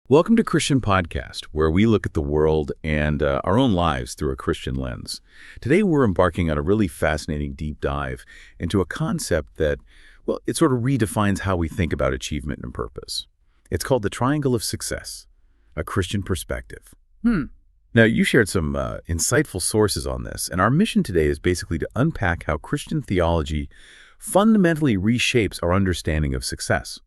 Welcome to Christian Podcast, where we look at the world and our own lives through a Christian lens. Today, we're embarking on a really fascinating deep dive into a concept that, well, it sort of redefines how we think about achievement and purpose. It's called the triangle of success, a Christian perspective. Now, you shared some insightful sources on this, and our mission today is basically to unpack how Christian theology fundamentally reshapes our understanding of success.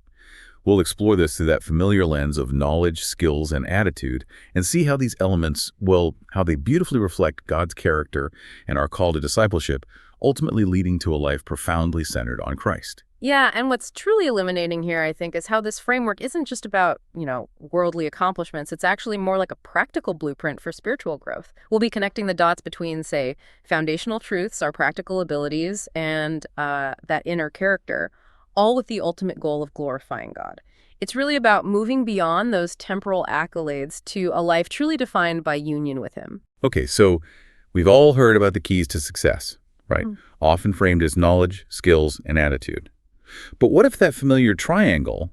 We'll explore this through that familiar lens of knowledge, skills, and attitude, and see how these elements, well, how they beautifully reflect God's character and our call to discipleship, ultimately leading to a life profoundly centered on Christ. Yeah, and what's truly illuminating here, I think, is how this framework isn't just about, worldly accomplishments. It's actually more like a practical blueprint for spiritual growth. We'll be connecting the dots between, say, foundational truths, our practical abilities, and that inner character, all with the ultimate goal of glorifying God. It's really about moving beyond those temporal accolades to a life truly defined by union with Him. Okay, so we've all heard about the keys to success, right? Often framed as knowledge, skills, and attitude. But what if that familiar triangle,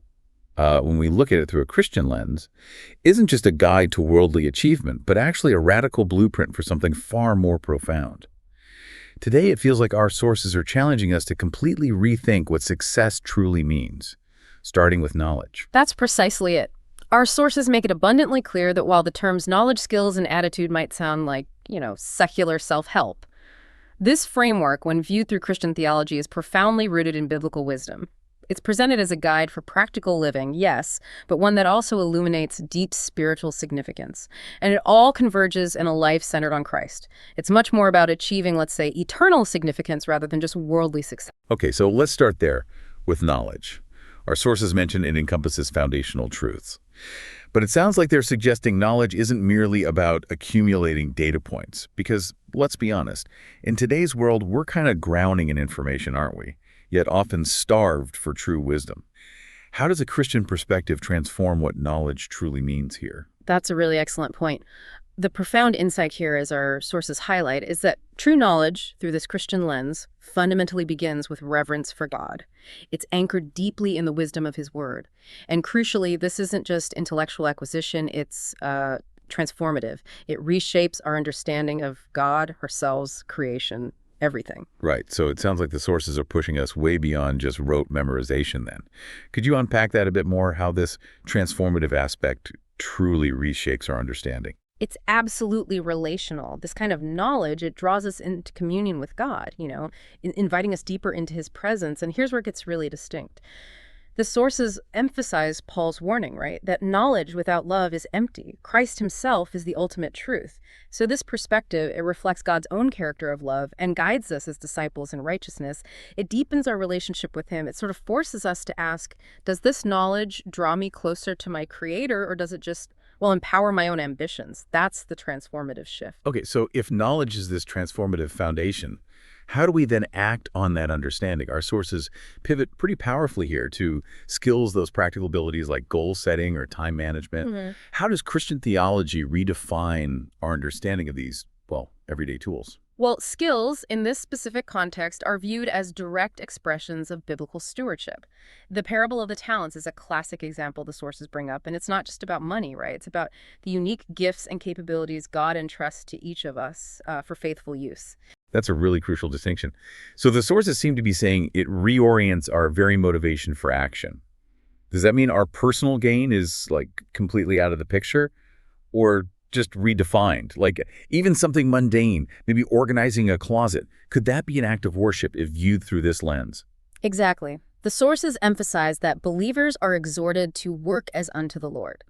when we look at it through a Christian lens, isn't just a guide to worldly achievement, but actually a radical blueprint for something far more profound? Today, it feels like our sources are challenging us to completely rethink what success truly means, starting with knowledge. That's precisely it. Our sources make it abundantly clear that while the terms knowledge, skills, and attitude might sound like, secular self-help, this framework, when viewed through Christian theology, is profoundly rooted in biblical wisdom. It's presented as a guide for practical living, yes, but one that also illuminates deep spiritual significance. And it all converges in a life centered on Christ. It's much more about achieving, let's say, eternal significance rather than just worldly success. Okay, so let's start there with knowledge. Our sources mention it encompasses foundational truths. But it sounds like they're suggesting knowledge isn't merely about accumulating data points. Because, let's be honest, in today's world, we're kind of drowning in information, aren't we? Yet often starved for true wisdom. How does a Christian perspective transform what knowledge truly means here? That's a really excellent point. The profound insight here, as our sources highlight, is that true knowledge, through this Christian lens, fundamentally begins with reverence for God. It's anchored deeply in the wisdom of His Word. And crucially, this isn't just intellectual acquisition, it's transformative. It reshapes our understanding of God, ourselves, creation, everything. Right. So it sounds like the sources are pushing us way beyond just rote memorization then. Could you unpack that a bit more, how this transformative aspect truly reshapes our understanding? It's absolutely relational. This kind of knowledge, it draws us into communion with God, inviting us deeper into His presence. And here's where it gets really distinct. The sources emphasize Paul's warning, right? That knowledge without love is empty. Christ Himself is the ultimate truth. So this perspective, it reflects God's own character of love and guides us as disciples in righteousness. It deepens our relationship with Him. It sort of forces us to ask, does this knowledge draw me closer to my Creator, or does it just, empower my own ambitions? That's the transformative shift. Okay, so if knowledge is this transformative foundation, how do we then act on that understanding? Our sources pivot pretty powerfully here to skills, those practical abilities like goal setting or time management. How does Christian theology redefine our understanding of these, everyday tools? Well, skills in this specific context are viewed as direct expressions of biblical stewardship. The parable of the talents is a classic example the sources bring up, and it's not just about money, right? It's about the unique gifts and capabilities God entrusts to each of us for faithful use. That's a really crucial distinction. So the sources seem to be saying it reorients our very motivation for action. Does that mean our personal gain is completely out of the picture, or just redefined? Even something mundane, maybe organizing a closet, could that be an act of worship if viewed through this lens? Exactly. The sources emphasize that believers are exhorted to work as unto the Lord.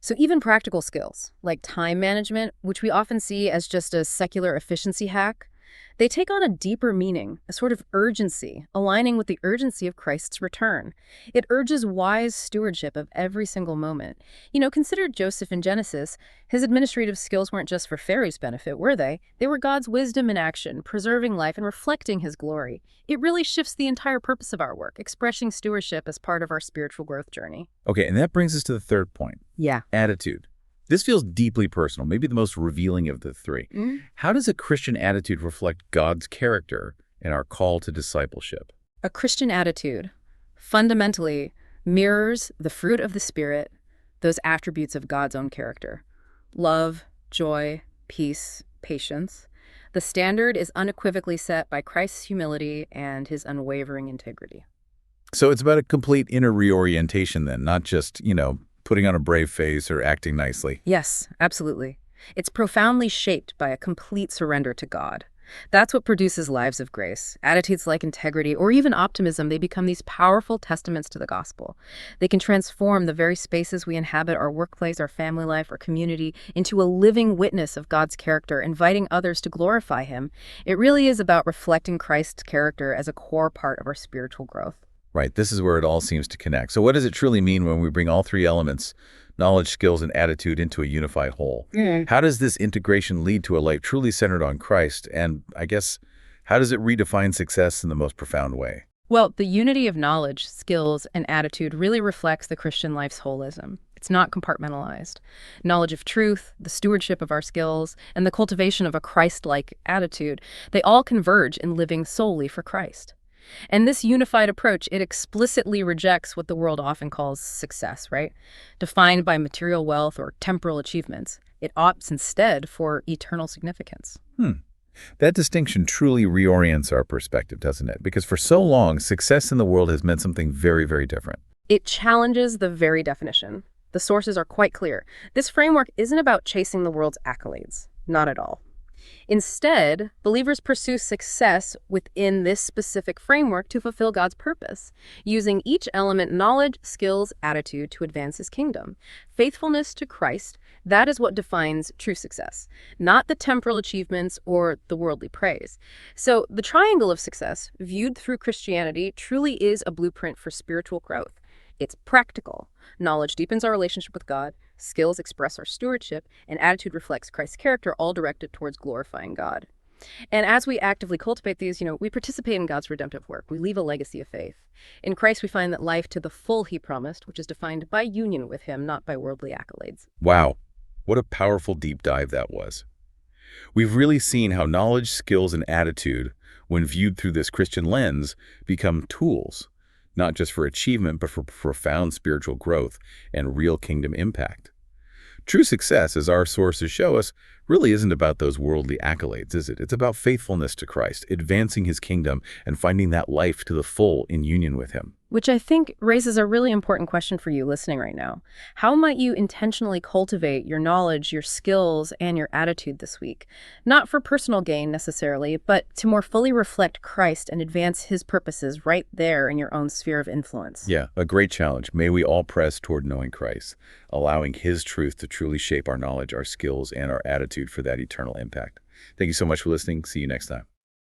So even practical skills, like time management, which we often see as just a secular efficiency hack, they take on a deeper meaning, a sort of urgency, aligning with the urgency of Christ's return. It urges wise stewardship of every single moment. Consider Joseph in Genesis. His administrative skills weren't just for Pharaoh's benefit, were they? They were God's wisdom in action, preserving life and reflecting His glory. It really shifts the entire purpose of our work, expressing stewardship as part of our spiritual growth journey. Okay, and that brings us to the third point. Yeah. Attitude. This feels deeply personal, maybe the most revealing of the three. How does a Christian attitude reflect God's character and our call to discipleship? A Christian attitude fundamentally mirrors the fruit of the Spirit, those attributes of God's own character: love, joy, peace, patience. The standard is unequivocally set by Christ's humility and his unwavering integrity. So it's about a complete inner reorientation then, not just, putting on a brave face or acting nicely. Yes, absolutely. It's profoundly shaped by a complete surrender to God. That's what produces lives of grace. Attitudes like integrity or even optimism, they become these powerful testaments to the gospel. They can transform the very spaces we inhabit, our workplace, our family life, our community, into a living witness of God's character, inviting others to glorify him. It really is about reflecting Christ's character as a core part of our spiritual growth. Right, this is where it all seems to connect. So what does it truly mean when we bring all three elements, knowledge, skills, and attitude, into a unified whole? How does this integration lead to a life truly centered on Christ? And I guess, how does it redefine success in the most profound way? Well, the unity of knowledge, skills, and attitude really reflects the Christian life's holism. It's not compartmentalized. Knowledge of truth, the stewardship of our skills, and the cultivation of a Christ-like attitude, they all converge in living solely for Christ. And this unified approach, it explicitly rejects what the world often calls success, right? Defined by material wealth or temporal achievements. It opts instead for eternal significance. That distinction truly reorients our perspective, doesn't it? Because for so long, success in the world has meant something very, very different. It challenges the very definition. The sources are quite clear. This framework isn't about chasing the world's accolades. Not at all. Instead, believers pursue success within this specific framework to fulfill God's purpose, using each element, knowledge, skills, attitude, to advance his kingdom. Faithfulness to Christ, that is what defines true success, not the temporal achievements or the worldly praise. So the triangle of success, viewed through Christianity, truly is a blueprint for spiritual growth. It's practical. Knowledge deepens our relationship with God, skills express our stewardship, and attitude reflects Christ's character, all directed towards glorifying God. And as we actively cultivate these, we participate in God's redemptive work. We leave a legacy of faith. In Christ, we find that life to the full he promised, which is defined by union with him, not by worldly accolades. Wow, what a powerful deep dive that was. We've really seen how knowledge, skills, and attitude, when viewed through this Christian lens, become tools, not just for achievement, but for profound spiritual growth and real kingdom impact. True success, as our sources show us, really isn't about those worldly accolades, is it? It's about faithfulness to Christ, advancing his kingdom, and finding that life to the full in union with him. Which I think raises a really important question for you listening right now. How might you intentionally cultivate your knowledge, your skills, and your attitude this week? Not for personal gain necessarily, but to more fully reflect Christ and advance his purposes right there in your own sphere of influence. Yeah, a great challenge. May we all press toward knowing Christ, allowing his truth to truly shape our knowledge, our skills, and our attitude for that eternal impact. Thank you so much for listening. See you next time.